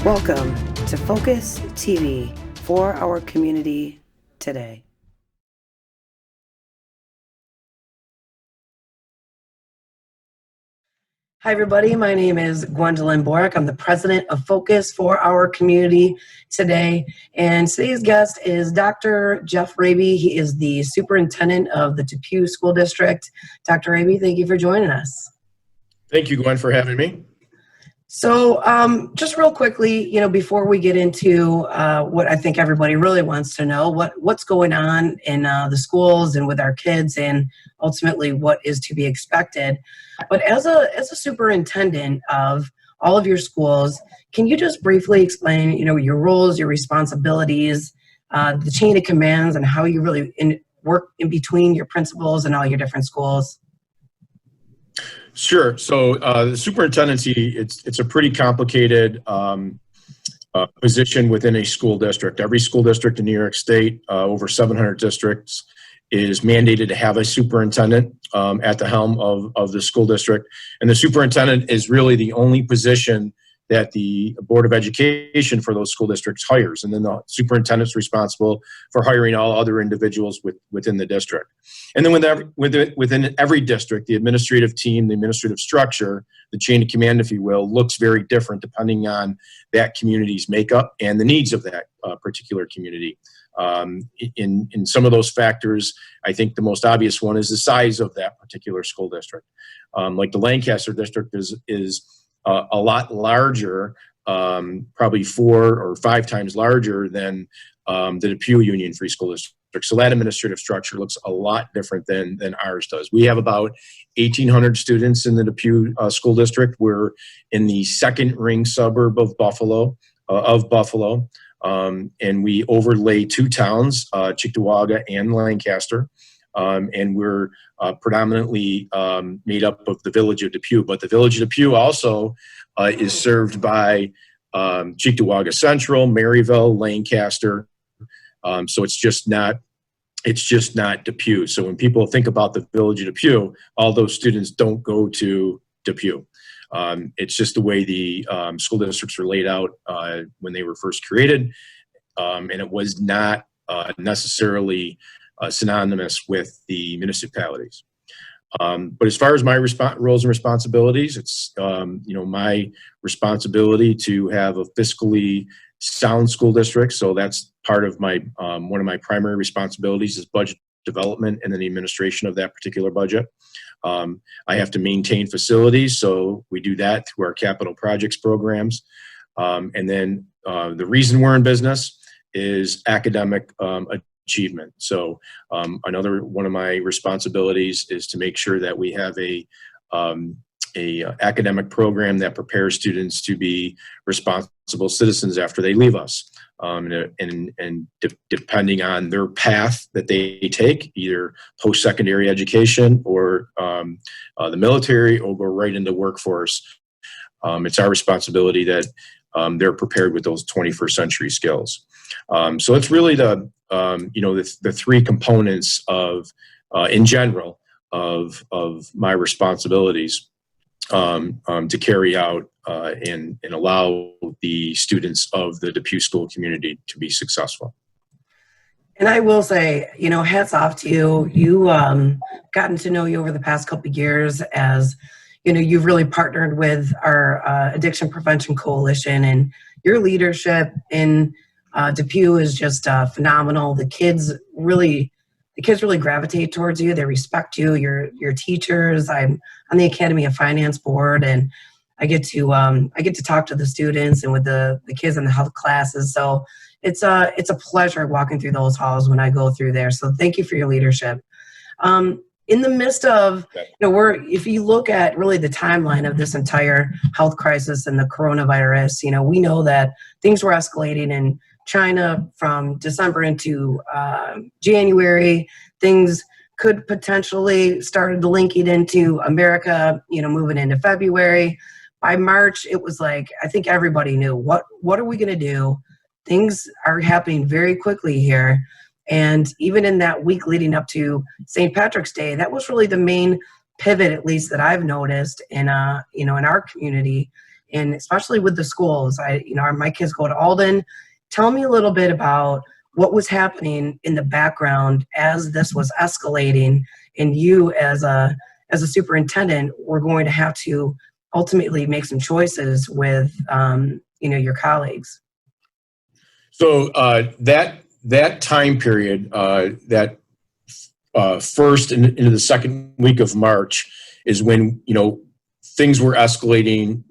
Welcome to Focus TV for our community today. Hi, everybody. My name is Gwendolyn Borick. I'm the president of Focus for our community today. And today's guest is Dr. Jeff Rabey. He is the superintendent of the Depew School District. Dr. Rabey, thank you for joining us. Thank you, Gwen, for having me. So just real quickly, before we get into what I think everybody really wants to know, what's going on in the schools and with our kids, and ultimately what is to be expected. But as a superintendent of all of your schools, can you just briefly explain, your roles, your responsibilities, the chain of commands, and how you really work in between your principals and all your different schools? Sure. So the superintendency, it's a pretty complicated position within a school district. Every school district in New York State, over 700 districts, is mandated to have a superintendent at the helm of the school district. And the superintendent is really the only position that the Board of Education for those school districts hires. And then the superintendent's responsible for hiring all other individuals within the district. And then within every district, the administrative team, the administrative structure, the chain of command, if you will, looks very different depending on that community's makeup and the needs of that particular community. In some of those factors, I think the most obvious one is the size of that particular school district. Like the Lancaster district is a lot larger, probably 4 or 5 times larger than the Depew Union Free School District. So that administrative structure looks a lot different than ours does. We have about 1,800 students in the Depew School District. We're in the second ring suburb of Buffalo, and we overlay 2 towns, Cheektowaga and Lancaster. And we're predominantly made up of the village of Depew. But the village of Depew also is served by Cheektowaga Central, Maryville, Lancaster. So it's just not Depew. So when people think about the village of Depew, all those students don't go to Depew. It's just the way the school districts were laid out when they were first created. And it was not necessarily synonymous with the municipalities. But as far as my roles and responsibilities, it's my responsibility to have a fiscally sound school district. So that's part of my one of my primary responsibilities is budget development and then the administration of that particular budget. I have to maintain facilities, so we do that through our capital projects programs. And then the reason we're in business is academic achievement. So another one of my responsibilities is to make sure that we have a academic program that prepares students to be responsible citizens after they leave us. And depending on their path that they take, either post-secondary education or the military or go right into workforce, it's our responsibility that they're prepared with those 21st century skills. So it's really the 3 components of, in general, of my responsibilities to carry out and allow the students of the Depew school community to be successful. And I will say, hats off to you. You gotten to know you over the past couple of years as, you've really partnered with our Addiction Prevention Coalition, and your leadership in Depew is just phenomenal. The kids really gravitate towards you. They respect you. Your teachers. I'm on the Academy of Finance board, and I get to talk to the students and with the kids in the health classes. So it's a pleasure walking through those halls when I go through there. So thank you for your leadership. In the midst of, if you look at really the timeline of this entire health crisis and the coronavirus, we know that things were escalating in China from December into January. Things could potentially started to link it into America, moving into February. By March, it was like, I think everybody knew what are we going to do? Things are happening very quickly here. And even in that week leading up to St. Patrick's Day, that was really the main pivot, at least that I've noticed in our community, and especially with the schools. My kids go to Alden. Tell me a little bit about what was happening in the background as this was escalating, and you as a superintendent were going to have to ultimately make some choices with your colleagues. So that time period, that first into the second week of March, is when things were escalating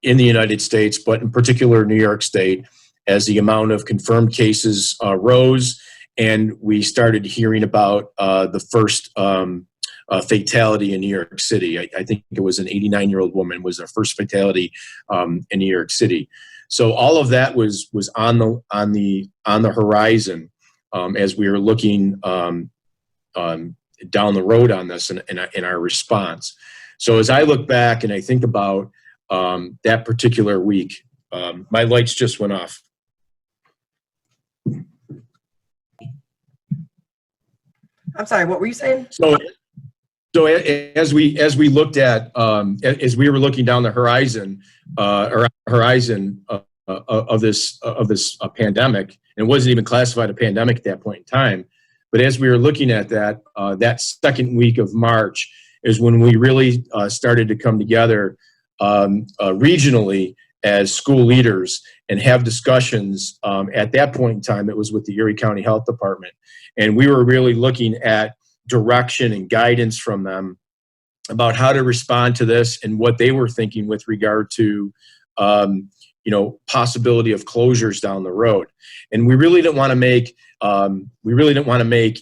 in the United States, but in particular New York State, as the amount of confirmed cases rose, and we started hearing about the first fatality in New York City. I think it was an 89-year-old woman was the first fatality in New York City. So all of that was on the horizon as we were looking down the road on this in our response. So as I look back and I think about that particular week, my lights just went off. I'm sorry, what were you saying? So as we looked at as we were looking down the horizon of this pandemic, and it wasn't even classified a pandemic at that point in time, but as we were looking at that, that second week of March is when we really started to come together regionally as school leaders and have discussions. At that point in time, it was with the Erie County Health Department, and we were really looking at direction and guidance from them about how to respond to this and what they were thinking with regard to possibility of closures down the road. And we really didn't want to make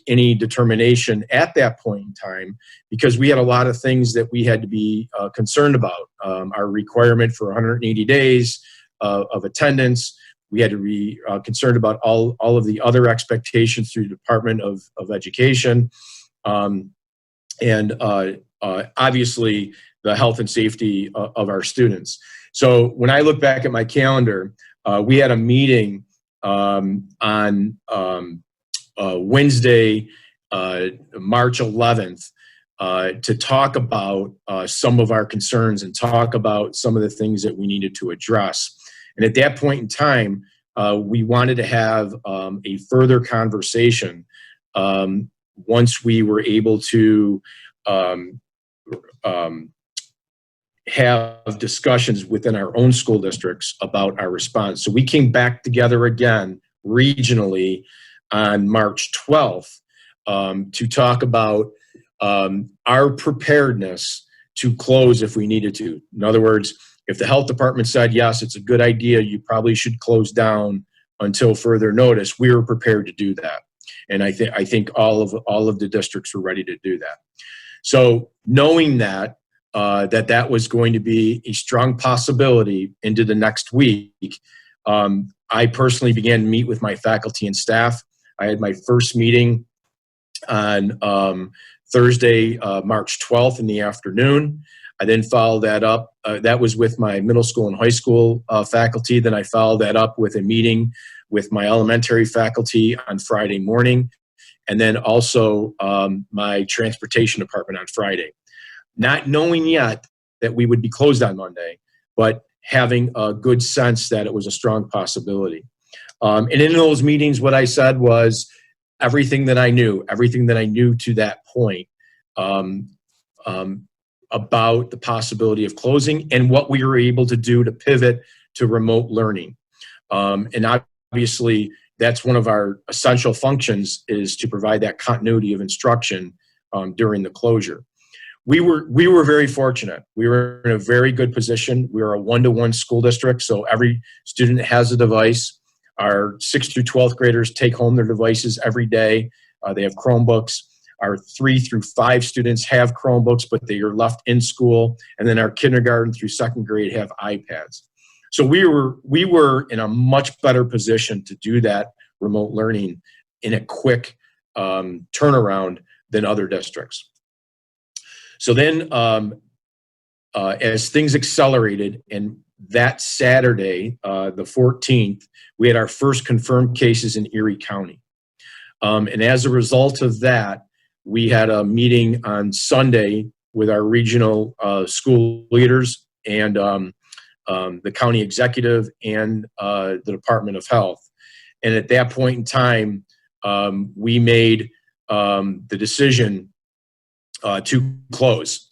any determination at that point in time, because we had a lot of things that we had to be concerned about. Our requirement for 180 days of attendance. We had to be concerned about all of the other expectations through the Department of Education. And obviously the health and safety of our students. So when I look back at my calendar, we had a meeting on Wednesday, March 11th, to talk about some of our concerns and talk about some of the things that we needed to address. And at that point in time, we wanted to have a further conversation once we were able to have discussions within our own school districts about our response. So we came back together again regionally on March 12th to talk about our preparedness to close if we needed to. In other words, if the health department said, yes, it's a good idea, you probably should close down until further notice, we were prepared to do that. And I think all of the districts were ready to do that. So knowing that that was going to be a strong possibility into the next week, I personally began to meet with my faculty and staff. I had my first meeting on Thursday, March 12th in the afternoon. I then followed that up. That was with my middle school and high school faculty. Then I followed that up with a meeting with my elementary faculty on Friday morning, and then also my transportation department on Friday. Not knowing yet that we would be closed on Monday, but having a good sense that it was a strong possibility. And in those meetings, what I said was everything that I knew to that point about the possibility of closing and what we were able to do to pivot to remote learning. And obviously, that's one of our essential functions, is to provide that continuity of instruction during the closure. We were very fortunate. We were in a very good position. We were a 1-to-1 school district, so every student has a device. Our 6th through 12th graders take home their devices every day. They have Chromebooks. Our 3 through 5 students have Chromebooks, but they are left in school. And then our kindergarten through 2nd grade have iPads. So we were in a much better position to do that remote learning in a quick turnaround than other districts. So then as things accelerated, and that Saturday, the 14th, we had our first confirmed cases in Erie County. And as a result of that, we had a meeting on Sunday with our regional school leaders and the county executive and the Department of Health. And at that point in time, we made the decision to close,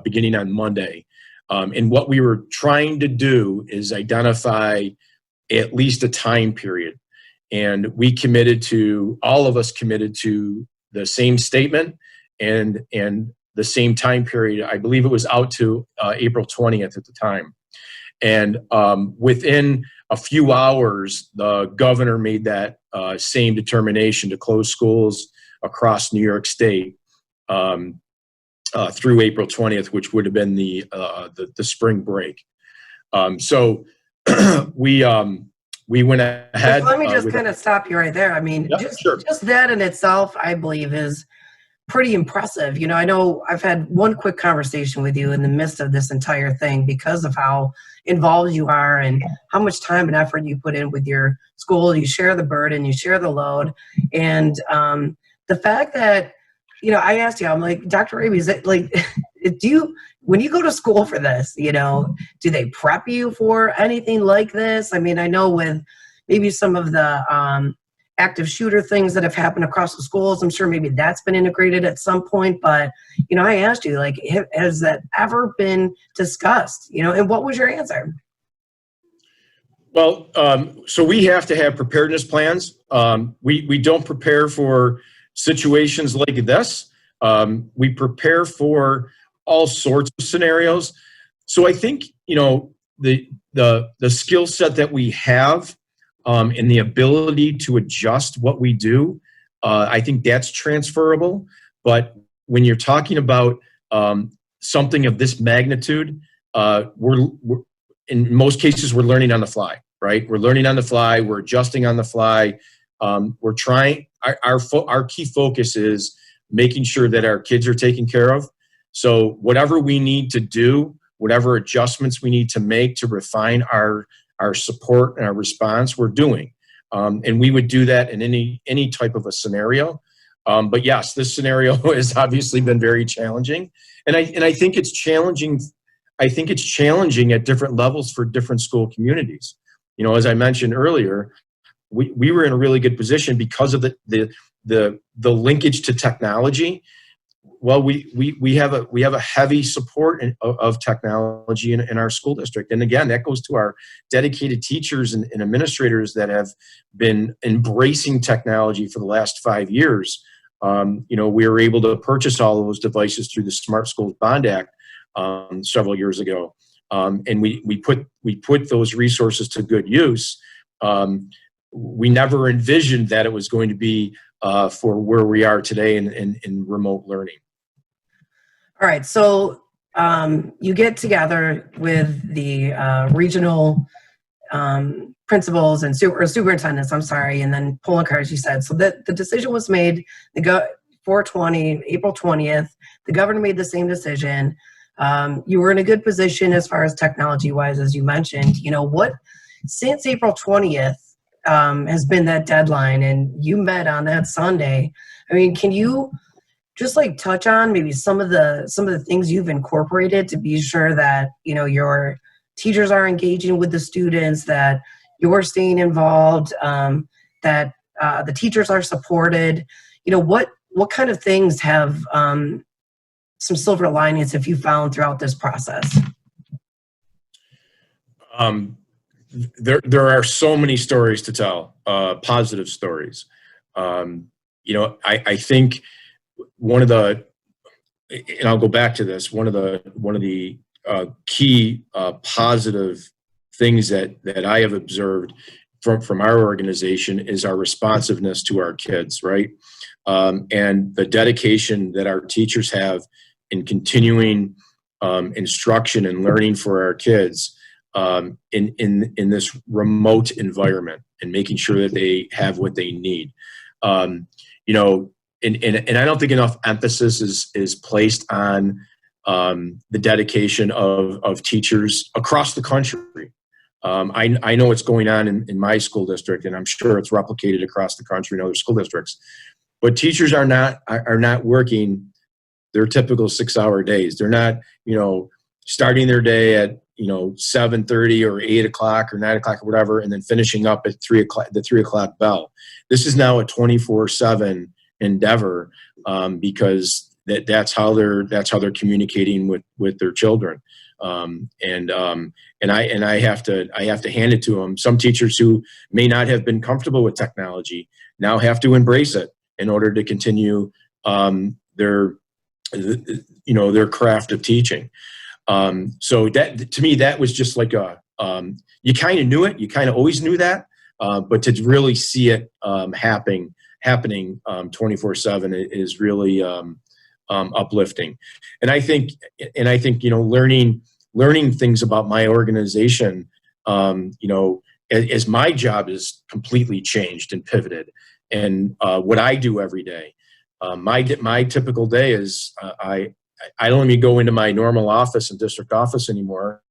beginning on Monday. And what we were trying to do is identify at least a time period. And all of us committed to the same statement and the same time period. I believe it was out to April 20th at the time. And within a few hours, the governor made that same determination to close schools across New York State through April 20th, which would have been the spring break. So we went ahead. Let me just kind of stop you right there. I mean, Yep, sure. just that in itself, I believe, is pretty impressive. You know, I know I've had one quick conversation with you in the midst of this entire thing because of how involved you are and how much time and effort you put in with your school. You share the burden, you share the load. And the fact that, you know, I asked you, I'm like, Dr. Rabey, is it like, when you go to school for this, you know, do they prep you for anything like this? I mean, I know with maybe some of the active shooter things that have happened across the schools, I'm sure maybe that's been integrated at some point. But, you know, I asked you, like, has that ever been discussed? You know, and what was your answer? Well, so we have to have preparedness plans. We don't prepare for situations like this. We prepare for all sorts of scenarios. So I think, you know, the skill set that we have and the ability to adjust what we do, I think that's transferable. But when you're talking about something of this magnitude, we're in most cases, we're learning on the fly, right? We're learning on the fly. We're adjusting on the fly. We're trying. Our key focus is making sure that our kids are taken care of. So whatever we need to do, whatever adjustments we need to make to refine our support and our response, we're doing. And we would do that in any type of a scenario. But yes, this scenario has obviously been very challenging. And I think it's challenging. I think it's challenging at different levels for different school communities. You know, as I mentioned earlier, we were in a really good position because of the linkage to technology. Well, we have a heavy support of technology in our school district. And again, that goes to our dedicated teachers and administrators that have been embracing technology for the last 5 years. You know, we were able to purchase all of those devices through the Smart Schools Bond Act several years ago. And we put those resources to good use. We never envisioned that it was going to be for where we are today in remote learning. All right, so you get together with the regional principals and superintendents, I'm sorry, and then polling cards, you said. So that the decision was made, April 20th, the governor made the same decision. You were in a good position as far as technology-wise, as you mentioned. You know, what, since April 20th has been that deadline, and you met on that Sunday. I mean, can you just like touch on maybe some of the things you've incorporated to be sure that, you know, your teachers are engaging with the students, that you're staying involved, that the teachers are supported? You know, what kind of things have some silver linings have you found throughout this process? There are so many stories to tell, positive stories. You know, I think one of the, and I'll go back to this, one of the key positive things that I have observed from our organization is our responsiveness to our kids, right? And the dedication that our teachers have in continuing instruction and learning for our kids in this remote environment, and making sure that they have what they need. You know, and I don't think enough emphasis is placed on the dedication of teachers across the country. I know what's going on in my school district, and I'm sure it's replicated across the country in other school districts. But teachers are not working their typical 6-hour days. They're not, you know, starting their day at 7:30 or 8 o'clock or 9 o'clock or whatever, and then finishing up at 3 o'clock, the 3 o'clock bell. This is now a 24/7 endeavor, because that's how they're communicating with their children. And I have to hand it to them. Some teachers who may not have been comfortable with technology now have to embrace it in order to continue their craft of teaching. So that, to me, that was just like you kind of knew it, you kind of always knew that, but to really see it happening 24/7 is really uplifting. And I think learning things about my organization, as my job is completely changed and pivoted, and what I do every day. My typical day is I don't even go into my normal office and district office anymore.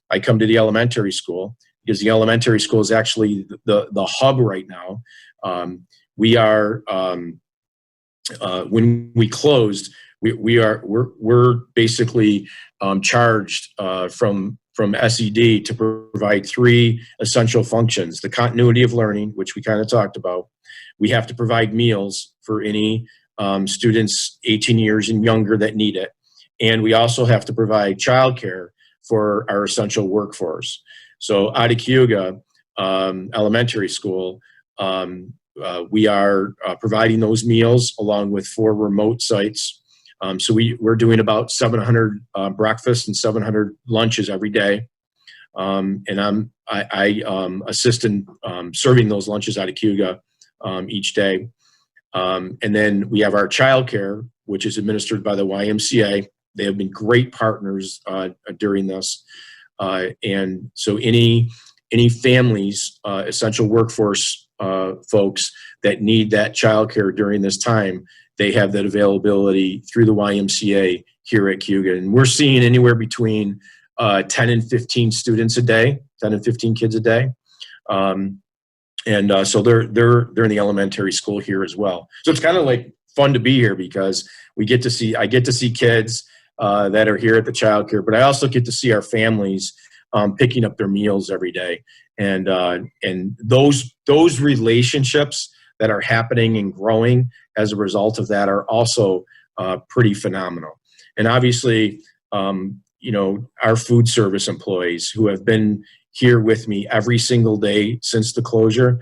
I come to the elementary school, because the elementary school is actually the hub right now. We are when we closed, we're basically charged from SED to provide 3 essential functions: the continuity of learning, which we kind of talked about. We have to provide meals for any students 18 years and younger that need it. And we also have to provide childcare for our essential workforce. So out of Cayuga Elementary School, we are providing those meals along with 4 remote sites. So we're doing about 700 breakfasts and 700 lunches every day. And I assist in serving those lunches out of Cayuga each day. And then we have our childcare, which is administered by the YMCA. They have been great partners during this. And so any families, essential workforce folks that need that childcare during this time, they have that availability through the YMCA here at Cayuga. And we're seeing anywhere between 10 and 15 students a day, 10 and 15 kids a day. So they're in the elementary school here as well. So it's kind of like fun to be here, because I get to see kids that are here at the childcare, but I also get to see our families picking up their meals every day. And those relationships that are happening and growing as a result of that are also pretty phenomenal. And obviously, our food service employees who have been here with me every single day since the closure,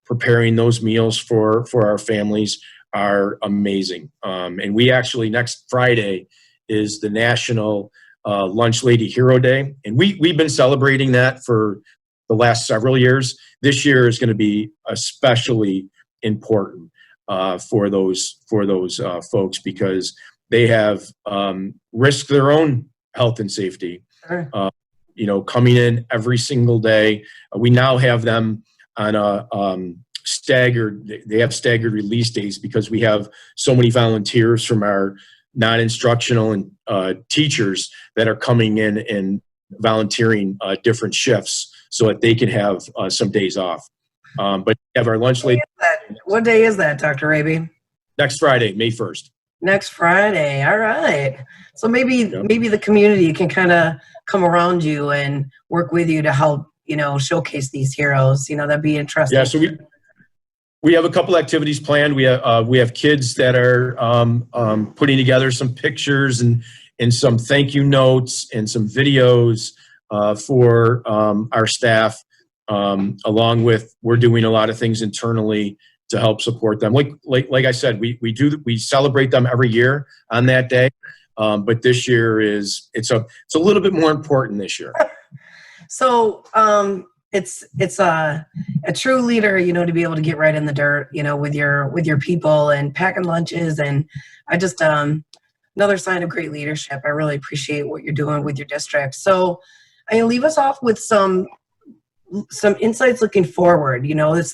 preparing those meals for our families are amazing. And we actually, next Friday is the National Lunch Lady Hero Day. And we've been celebrating that for the last several years. This year is going to be especially important for those folks, because they have risked their own health and safety. Sure. Coming in every single day. We now have them on a staggered release days, because we have so many volunteers from our non-instructional and teachers that are coming in and volunteering different shifts so that they can have some days off. But we have our lunch lady. What day is that, Dr. Rabey? Next Friday, May 1st. Next Friday. All right. So maybe the community can kind of come around you and work with you to help, showcase these heroes. That'd be interesting. Yeah. So we have a couple activities planned. We have kids that are putting together some pictures and some thank you notes and some videos for our staff. Along with, we're doing a lot of things internally to help support them. Like I said, we celebrate them every year on that day. But this year it's a little bit more important this year. So it's a true leader, to be able to get right in the dirt, with your people and packing lunches. And I just another sign of great leadership. I really appreciate what you're doing with your district. So I leave us off with some insights looking forward. It's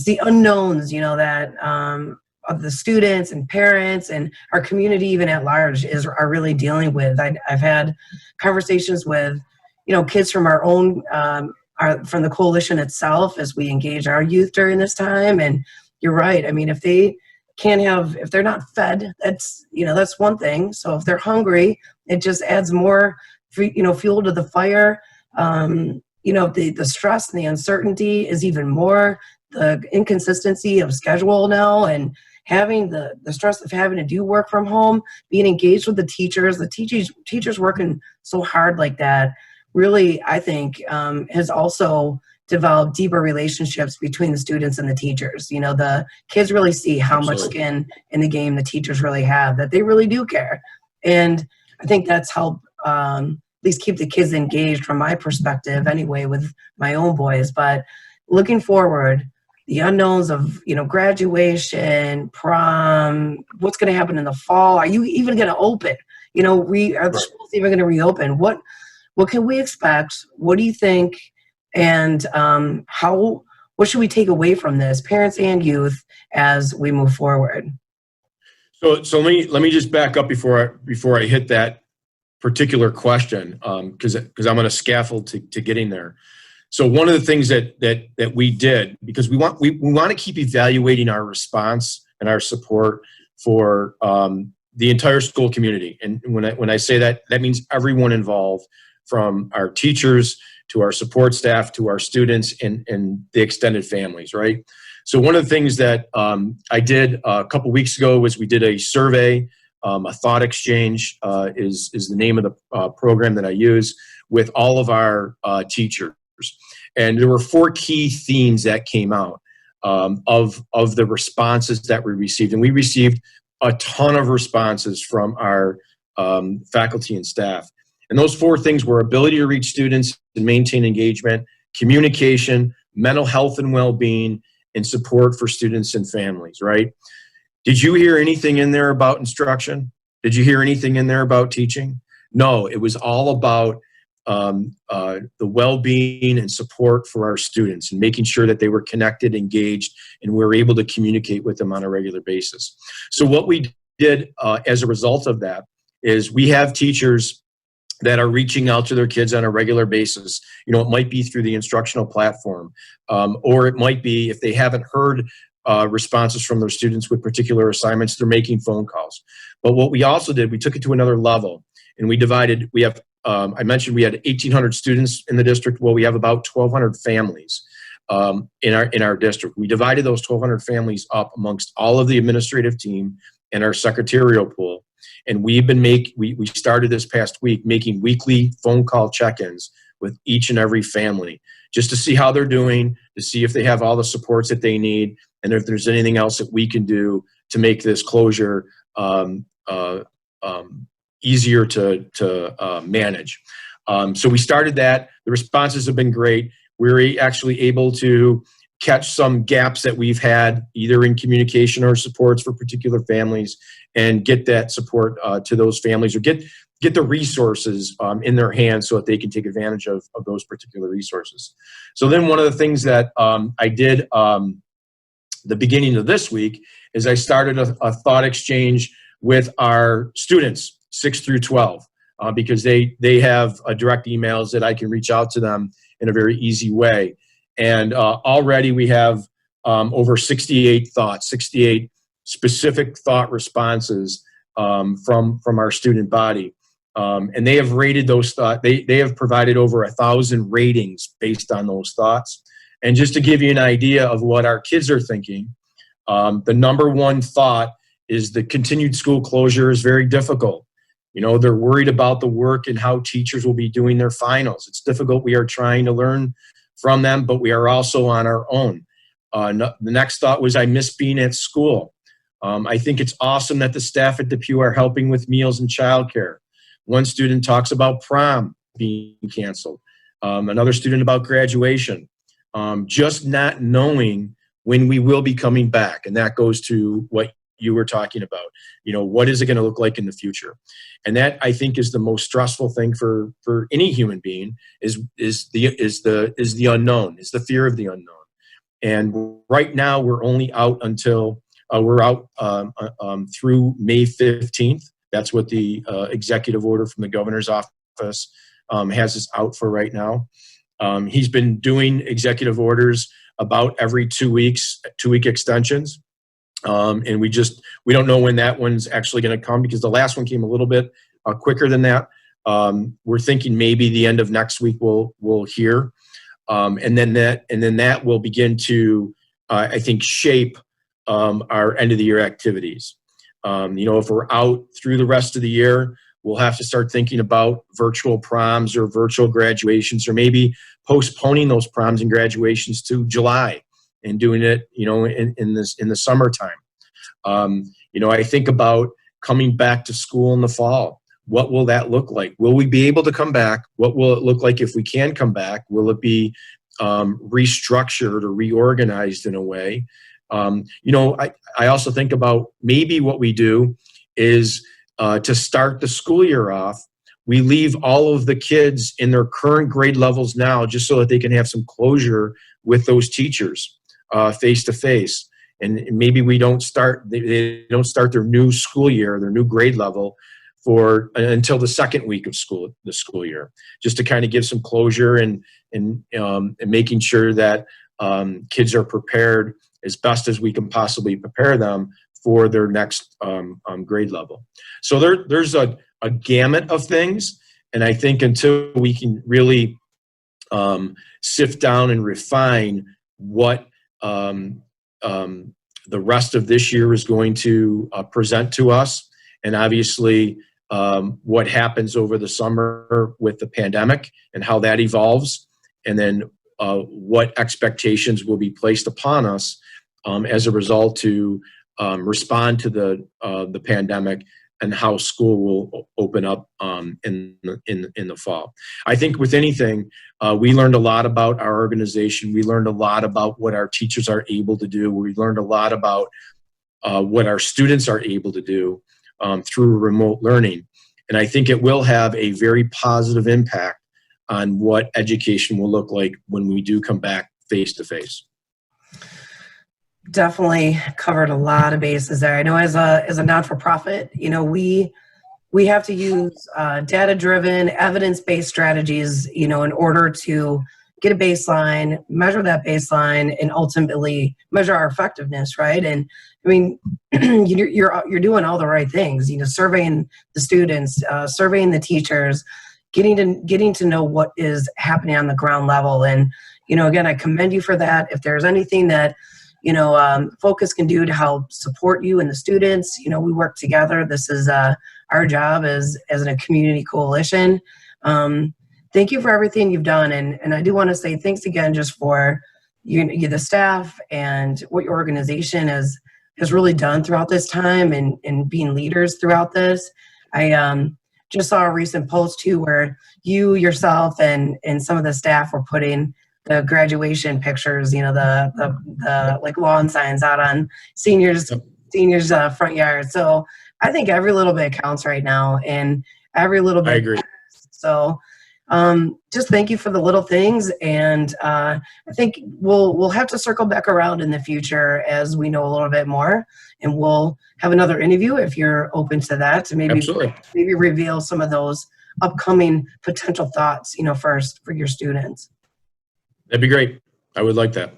the unknowns, that of the students and parents and our community even at large are really dealing with. I've had conversations with, kids from our own, from the coalition itself as we engage our youth during this time. And you're right. I mean, if they're not fed, that's one thing. So if they're hungry, it just adds more fuel to the fire. The stress and the uncertainty is even more. The inconsistency of schedule now, and having the stress of having to do work from home, being engaged with the teachers working so hard like that, really, I think, has also developed deeper relationships between the students and the teachers. The kids really see how much skin in the game the teachers really have, that they really do care. And I think that's helped at least keep the kids engaged from my perspective anyway with my own boys. But looking forward, the unknowns of, graduation, prom, what's going to happen in the fall? Are you even going to open? Are the schools even going to reopen? What can we expect? What do you think? And what should we take away from this, parents and youth, as we move forward? So let me just back up before I hit that particular question, because I'm on a scaffold to getting there. So one of the things that we did, because we want to keep evaluating our response and our support for the entire school community. And when I say that, that means everyone involved, from our teachers to our support staff to our students and the extended families, right? So one of the things that I did a couple weeks ago was we did a survey. A thought exchange is the name of the program that I use with all of our teachers. And there were 4 key themes that came out of the responses that we received. And we received a ton of responses from our faculty and staff. And those 4 things were ability to reach students and maintain engagement, communication, mental health and well-being, and support for students and families, right? Did you hear anything in there about instruction? Did you hear anything in there about teaching? No, it was all about the well-being and support for our students and making sure that they were connected, engaged, and we were able to communicate with them on a regular basis. So what we did as a result of that is we have teachers that are reaching out to their kids on a regular basis. It might be through the instructional platform, or it might be, if they haven't heard responses from their students with particular assignments, they're making phone calls. But what we also did, we took it to another level, and we have, I mentioned we had 1,800 students in the district. Well, we have about 1,200 families in our district. We divided those 1,200 families up amongst all of the administrative team and our secretarial pool. And we've been we started this past week making weekly phone call check-ins with each and every family, just to see how they're doing, to see if they have all the supports that they need, and if there's anything else that we can do to make this closure easier to manage. So we started that. The responses have been great. We're actually able to catch some gaps that we've had either in communication or supports for particular families, and get that support to those families, or get the resources in their hands so that they can take advantage of those particular resources. So then one of the things that I did the beginning of this week is I started a thought exchange with our students, 6 through 12, because they have direct emails that I can reach out to them in a very easy way. And already we have over 68 specific thought responses from our student body. And they have rated those thoughts. They have provided over 1,000 ratings based on those thoughts. And just to give you an idea of what our kids are thinking, the number one thought is the continued school closure is very difficult. They're worried about the work and how teachers will be doing their finals. It's difficult. We are trying to learn from them, but we are also on our own. The next thought was, I miss being at school. I think it's awesome that the staff at Depew are helping with meals and childcare. One student talks about prom being canceled. Another student about graduation. Just not knowing when we will be coming back. And that goes to what you were talking about. What is it going to look like in the future? And that, I think, is the most stressful thing for any human being is the unknown, is the fear of the unknown. And right now we're only out until through May 15th. That's what the executive order from the governor's office has us out for right now. He's been doing executive orders about every 2 weeks, 2-week extensions. And we don't know when that one's actually going to come, because the last one came a little bit quicker than that. We're thinking maybe the end of next week we'll hear, and then that will begin to, I think, shape our end of the year activities. If we're out through the rest of the year, we'll have to start thinking about virtual proms or virtual graduations, or maybe postponing those proms and graduations to July and doing it, in the summertime. I think about coming back to school in the fall. What will that look like? Will we be able to come back? What will it look like if we can come back? Will it be restructured or reorganized in a way? I also think about maybe what we do is to start the school year off, we leave all of the kids in their current grade levels now, just so that they can have some closure with those teachers face to face. And maybe they don't start their new school year, their new grade level, until the second week of the school year, just to kind of give some closure and making sure that kids are prepared as best as we can possibly prepare them for their next grade level. So there's a gamut of things, and I think until we can really sift down and refine what the rest of this year is going to present to us, and obviously what happens over the summer with the pandemic and how that evolves, and then what expectations will be placed upon us as a result to respond to the pandemic, and how school will open up in the fall. I think with anything, we learned a lot about our organization. We learned a lot about what our teachers are able to do. We learned a lot about what our students are able to do through remote learning. And I think it will have a very positive impact on what education will look like when we do come back face to face. Definitely covered a lot of bases there. I know as a not-for-profit, we have to use data-driven, evidence-based strategies, in order to get a baseline, measure that baseline, and ultimately measure our effectiveness, right? And I mean, you're doing all the right things, surveying the students, surveying the teachers, getting to know what is happening on the ground level. And, again, I commend you for that. If there's anything that Focus can do to help support you and the students, we work together. This is our job as a community coalition. Thank you for everything you've done. And I do want to say thanks again just for you, the staff, and what your organization has really done throughout this time, and being leaders throughout this. I just saw a recent post too where you yourself and some of the staff were putting the graduation pictures, the like lawn signs out on seniors front yard. So I think every little bit counts right now, and every little bit. I agree. So just thank you for the little things, and I think we'll have to circle back around in the future as we know a little bit more, and we'll have another interview if you're open to that, to maybe reveal some of those upcoming potential thoughts, first for your students. That'd be great. I would like that.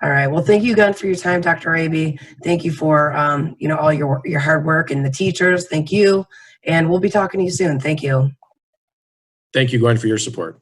All right. Well, thank you again for your time, Dr. Rabey. Thank you for, all your hard work, and the teachers. Thank you. And we'll be talking to you soon. Thank you. Thank you, Gwen, for your support.